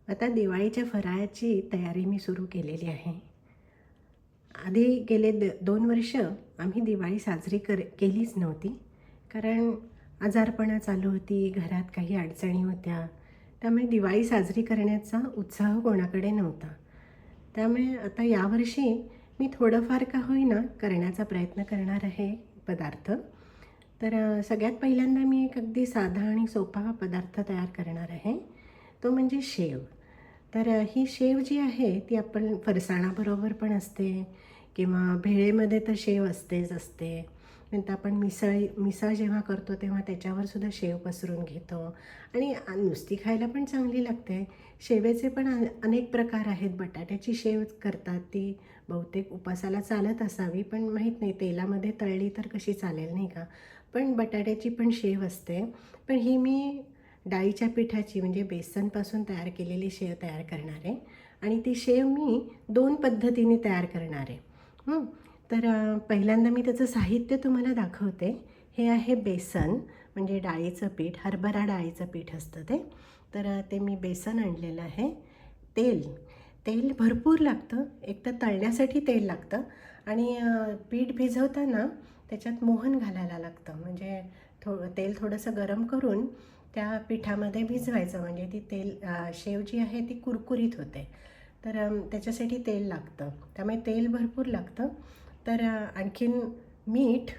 आता दिवाळीच्या फराळाची तयारी मी सुरू केलेली आहे. आधी गेले 2 वर्ष आम्ही दिवाळी साजरी केलीच नव्हती. कारण आजारपणं चालू होती, घरात काही अडचणी होत्या. त्यामुळे दिवाळी साजरी करण्याचा उत्साह कोणाकडे नव्हता. त्यामुळे आता यावर्षी मी थोडंफार का होईना करण्याचा प्रयत्न करणार आहे पदार्थ. तर सगळ्यात पहिल्यांदा मी एक अगदी साधा आणि सोपा पदार्थ तयार करणार आहे. तो म्हणजे शेव. तर ही शेव जी आहे ती आपण फरसाणाबरोबर पण असते किंवा भेळेमध्ये तर शेव असते. नंतर आपण मिसळ जेव्हा करतो तेव्हा त्याच्यावर सुद्धा शेव पसरून घेतो आणि नुसती खायला पण चांगली लागते. शेवेचे पण अनेक प्रकार आहेत. बटाट्याची शेव करतात, ती बहुतेक उपासाला चालत असावी, पण माहीत नाही तेलामध्ये तळली तर कशी चालेल नाही का. पण बटाट्याची पण शेव असते. पण ही मी डाळीच्या पिठाची म्हणजे बेसनपासून तयार केलेली शेव तयार करणार आहे आणि ती शेव मी 2 पद्धतीने तयार करणार आहे. तर पहिल्यांदा मी त्याचं साहित्य तुम्हाला दाखवते. हे आहे बेसन म्हणजे डाळीचं पीठ, हरभरा डाळीचं पीठ असतं ते. तर ते मी बेसन आणलेलं आहे. तेल भरपूर लागतं. एक तर तळण्यासाठी तेल लागतं आणि पीठ भिजवताना त्याच्यात मोहन घालायला लागतं. म्हणजे तेल थोडंसं गरम करून त्या पिठामध्ये भिजवायचं म्हणजे ती शेव जी आहे ती कुरकुरीत होते. तर त्याच्यासाठी तेल लागतं. त्यामुळे तेल भरपूर लागतं. तर आणखीन मीठ,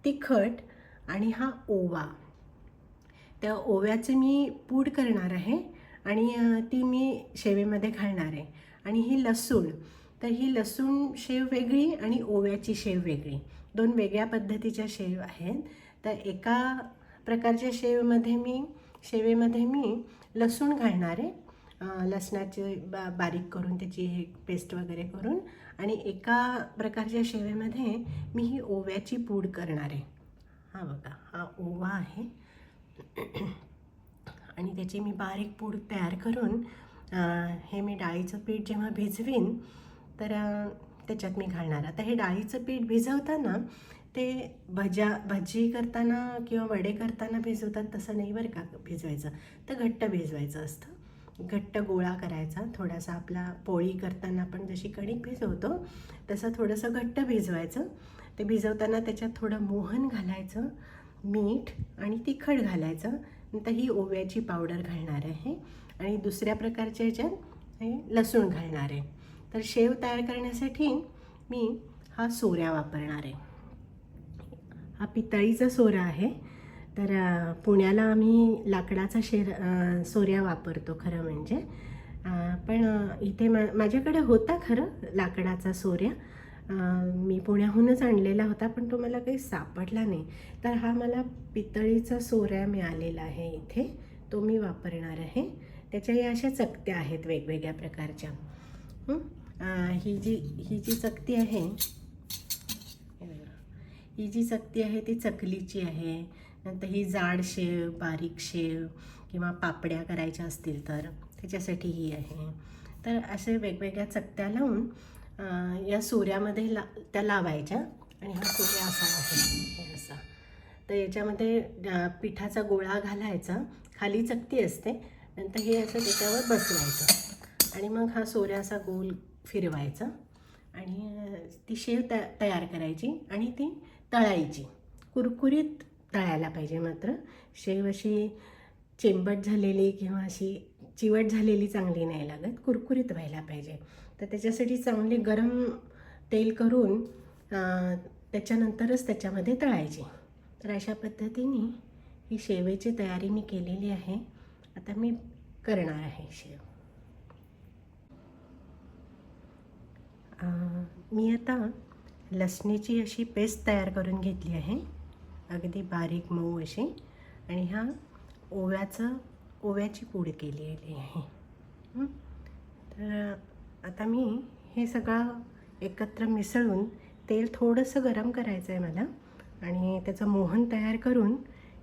तिखट आणि हा ओवा. त्या ओव्याचे मी पूड करणार आहे आणि ती मी शेवेमध्ये घालणार आहे. आणि ही लसूण, तर ही लसूण शेव वेगळी आणि ओव्याची शेव वेगळी. 2 वेगळ्या पद्धतीच्या शेव आहेत. तर एका प्रकारच्या शेवेमध्ये मी लसूण घालणार आहे. लसणाचे बारीक करून त्याची हे पेस्ट वगैरे करून. आणि एका प्रकारच्या शेवेमध्ये मी ही ओव्याची पूड करणार आहे. हा बघा, हा ओवा आहे आणि त्याची मी बारीक पूड तयार करून हे मी डाळीचं पीठ जेव्हा भिजवीन तर त्याच्यात मी घालणार. आता हे डाळीचं पीठ भिजवताना ते भजी करताना किंवा वडे करताना भिजवतात तसं नाही बरं का भिजवायचं. तर घट्ट भिजवायचं असतं. घट्ट गोळा करायचा थोडासा. आपला पोळी करताना आपण जशी कणिक भिजवतो तसं थोडंसं घट्ट भिजवायचं. ते भिजवताना त्याच्यात थोडं मोहन घालायचं, मीठ आणि तिखट घालायचं. नंतर ही ओव्याची पावडर घालणार आहे आणि दुसऱ्या प्रकारच्या ह्याच्यात हे लसूण घालणार आहे. तर शेव तयार करण्यासाठी मी हा सोऱ्या वापरणार आहे. हा पितळीचा सोरा आहे. तर पुण्याला आम्ही लाकडाचा सोऱ्या वापरतो खरं म्हणजे. पण इथे माझ्याकडे होता खरं लाकडाचा सोऱ्या. मी पुण्याहूनच आणलेला होता पण तो मला काही सापडला नाही. तर हा मला पितळीचा सोऱ्या मिळालेला आहे इथे, तो मी वापरणार आहे. त्याच्या या अशा चकत्या आहेत वेगवेगळ्या प्रकारच्या. ही जी चकती आहे, ही जी चकती आहे ती चकलीची आहे. नंतर ही जाड शेव, बारीक शेव किंवा पापड्या करायच्या असतील तर त्याच्यासाठी ही आहे. तर असे वेगवेगळ्या चकत्या लावून या सोऱ्यामध्ये त्या लावायच्या. आणि हा सोऱ्या असा आहे, हे असा. तर याच्यामध्ये पिठाचा गोळा घालायचा, खाली चकती असते, नंतर हे असं त्याच्यावर बसवायचं आणि मग हा सोऱ्या असा गोल फिरवायचा आणि ती शेव तयार करायची आणि ती तळायची. कुरकुरीत तळायला पाहिजे मात्र. शेव अशी चेंबट झालेली किंवा अशी चिवट झालेली चांगली नाही लागत, कुरकुरीत व्हायला पाहिजे. तर त्याच्यासाठी चांगले गरम तेल करून त्याच्यानंतरच त्याच्यामध्ये तळायची. तर अशा पद्धतीने ही शेवेची तयारी मी केलेली आहे. आता मी करणार आहे शेव. मी आता लसणीची अशी पेस्ट तयार करून घेतली आहे, अगदी बारीक मऊ अशी. आणि हा ओव्याची पूड केलेली आहे. तर आता मी हे सगळं एकत्र मिसळून तेल थोडंसं गरम करायचं आहे मला आणि त्याचं मोहन तयार करून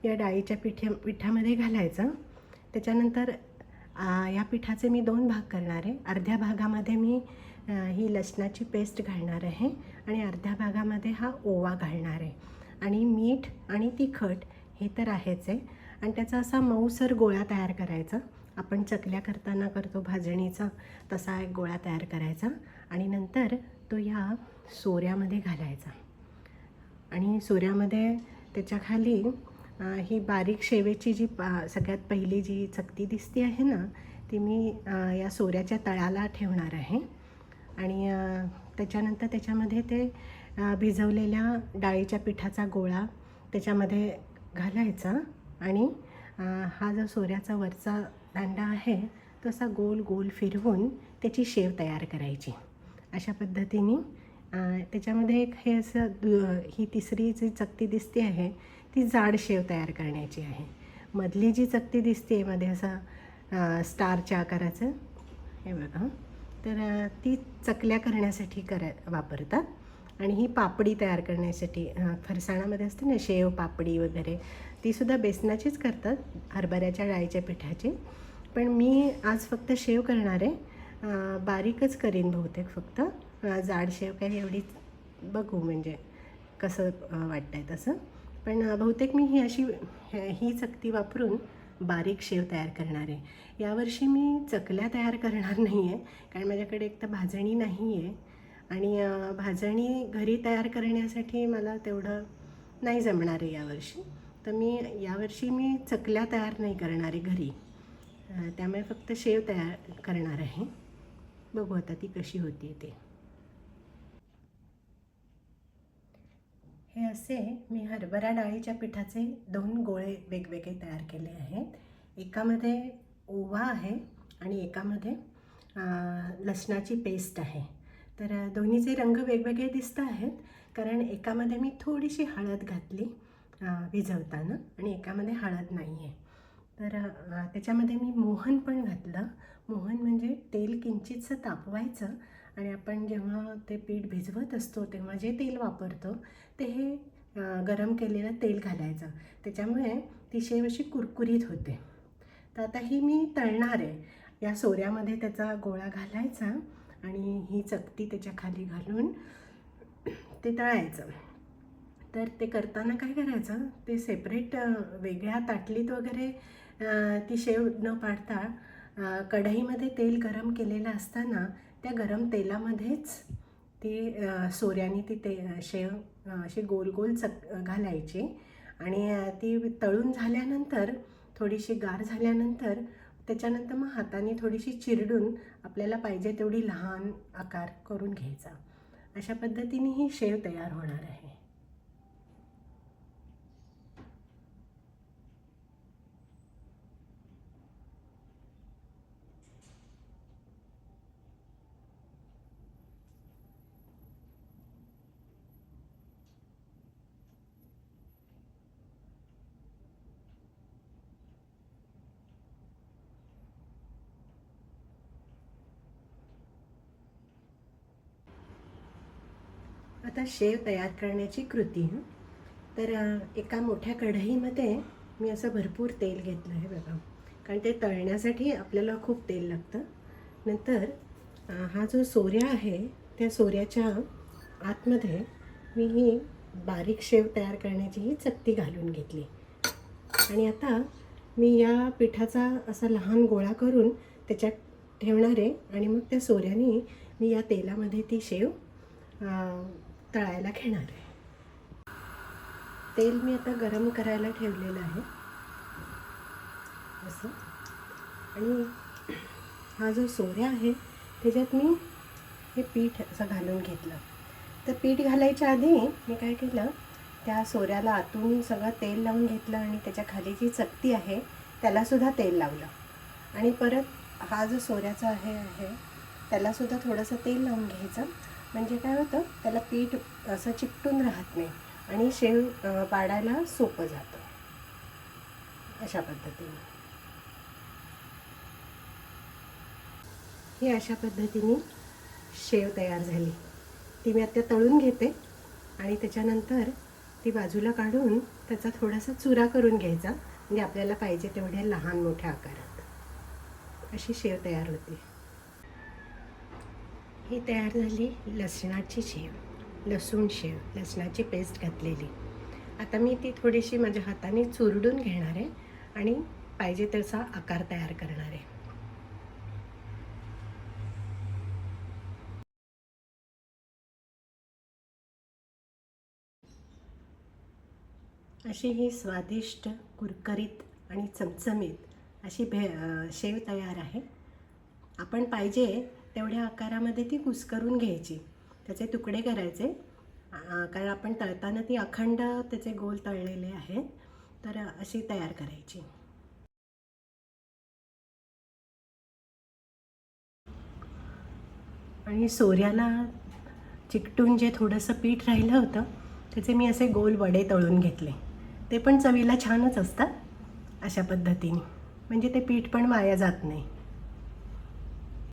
या डाळीच्या पिठामध्ये घालायचं. त्याच्यानंतर या पिठाचे मी 2 भाग करणार आहे. अर्ध्या भागामध्ये मी ही लसणाची पेस्ट घालणार आहे आणि अर्ध्या भागामध्ये हा ओवा घालणार आहे. आणि मीठ आणि तिखट हे तर आहेच आहे. आणि त्याचा असा मऊसर गोळा तयार करायचा आपण चकल्या करताना करतो भाजणीचा, तसा एक गोळा तयार करायचा आणि नंतर तो या सोऱ्यामध्ये घालायचा आणि सोऱ्यामध्ये त्याच्या खाली ही बारीक शेवेची जी सगळ्यात पहिली जी चकती दिसते आहे ना, ती मी या सोऱ्याच्या तळाला ठेवणार आहे आणि त्याच्यानंतर त्याच्यामध्ये ते भिजवलेल्या डाळीच्या पिठाचा गोळा त्याच्यामध्ये घालायचा आणि हा जो सोऱ्याचा वरचा दांडा आहे तो असा गोल गोल फिरवून त्याची शेव तयार करायची. अशा पद्धतीने त्याच्यामध्ये एक हे असं ही तिसरी जी चकती दिसते आहे ती जाड शेव तयार करण्याची आहे. मधली जी चकती दिसते मध्ये असा स्टारच्या आकाराचं, हे बघा, तर ती चकल्या करण्यासाठी वापरतात आणि ही पापडी तयार करण्यासाठी फरसाणामध्ये असते ना शेव पापडी वगैरे, तीसुद्धा बेसनाचीच करतात, हरभऱ्याच्या डाळीच्या पिठाची. पण मी आज फक्त शेव करणार आहे, बारीकच करीन बहुतेक, फक्त जाड शेव काही एवढीच बघू म्हणजे कसं वाटतं आहे तसं. पण बहुतेक मी ही चकती वापरून बारीक शेव तयार करणार आहे. यावर्षी मी चकल्या तयार करणार नाही आहे, कारण माझ्याकडे एक तर भाजणी नाही आहे आणि भाजणी घरी तयार करण्यासाठी मला तेवढं नाही जमणार आहे यावर्षी. तर यावर्षी मी चकल्या तयार नाही करणार आहे घरी, त्यामुळे फक्त शेव तयार करणार आहे. बघू आता ती कशी होती ते. हे असे मी हरभरा डाळीच्या पिठाचे 2 गोळे वेगवेगळे तयार केले आहेत. एकामध्ये ओवा आहे आणि एकामध्ये लसणाची पेस्ट आहे. तर दोन्हीचे रंग वेगवेगळे दिसत आहेत, कारण एकामध्ये मी थोडीशी हळद घातली भिजवताना आणि एकामध्ये हळद नाही आहे. तर त्याच्यामध्ये मी मोहन पण घातलं. मोहन म्हणजे तेल किंचितसं तापवायचं आणि आपण जेव्हा ते पीठ भिजवत असतो तेव्हा जे तेल वापरतो ते हे गरम केलेलं तेल घालायचं, त्याच्यामुळे ती शेव अशी कुरकुरीत होते. तर आता ही मी तळणार आहे. या सोऱ्यामध्ये त्याचा गोळा घालायचा आणि ही चकती त्याच्या खाली घालून ते तळायचं. तर ते करताना काय करायचं, ते सेपरेट वेगळ्या ताटलीत वगैरे ती शेव न पाडता कढईमध्ये तेल गरम केलेलं असताना त्या गरम तेलामध्येच ती सोऱ्याने ती शेव अशी गोल गोल घालायची आणि ती तळून झाल्यानंतर थोडीशी गार झाल्यानंतर त्याच्यानंतर मग हाताने थोडीशी चिरडून आपल्याला पाहिजे तेवढी लहान आकार करून घ्यायचा. अशा पद्धतीने ही शेव तयार होणार आहे. आता शेव तयार करण्याची कृती. तर एका मोठ्या कढईमध्ये मी असं भरपूर तेल घेतलं आहे बघा, कारण ते तळण्यासाठी आपल्याला खूप तेल लागतं. नंतर हा जो सोऱ्या आहे त्या सोऱ्याच्या आतमध्ये मी ही बारीक शेव तयार करण्याची ही चकती घालून घेतली आणि आता मी या पिठाचा असा लहान गोळा करून त्याच्यात ठेवणार आहे आणि मग त्या सोऱ्याने मी या तेलामध्ये ती शेव तळायला घेणार आहे. तेल मी आता गरम करायला ठेवलेलं आहे असं, आणि हा जो सोऱ्या आहे त्याच्यात मी हे पीठ असं घालून घेतलं. तर पीठ घालायच्या आधी मी काय केलं, त्या सोऱ्याला आतून सगळं तेल लावून घेतलं आणि त्याच्या खाली जी चकती आहे त्यालासुद्धा तेल लावलं आणि परत हा जो सोऱ्याचा आहे त्यालासुद्धा थोडंसं तेल लावून घ्यायचं. म्हणजे काय होतं, त्याला पीठ असं चिकटून राहत नाही आणि शेव पाडायला सोपं जातं. अशा पद्धतीने ही अशा पद्धतीने शेव तयार झाली. ती मी आता तळून घेते आणि त्याच्यानंतर ती बाजूला काढून त्याचा थोडासा चुरा करून घ्यायचा, म्हणजे आपल्याला पाहिजे तेवढ्या लहान मोठ्या आकारात अशी शेव तयार होते. ही तयार झाली लसणाची शेव, लसूण शेव, लसणाची पेस्ट घातलेली. आता मी ती थोडीशी माझ्या हाताने चुरडून घेणार आहे आणि पाहिजे तसा आकार तयार करणार आहे. अशी ही स्वादिष्ट, कुरकुरीत आणि चमचमीत अशी शेव तयार आहे. आपण पाहिजे तेवढ्या आकारामध्ये ती कुस्करून घ्यायची, त्याचे तुकडे करायचे, कारण आपण तळताना ती अखंड त्याचे गोल तळलेले आहेत. तर अशी तयार करायची. आणि सोऱ्याला चिकटून जे थोडंसं पीठ राहिलं होतं त्याचे मी असे गोल वडे तळून घेतले. ते पण चवीला छानच असतात अशा पद्धतीने, म्हणजे ते पीठ पण वाया जात नाही.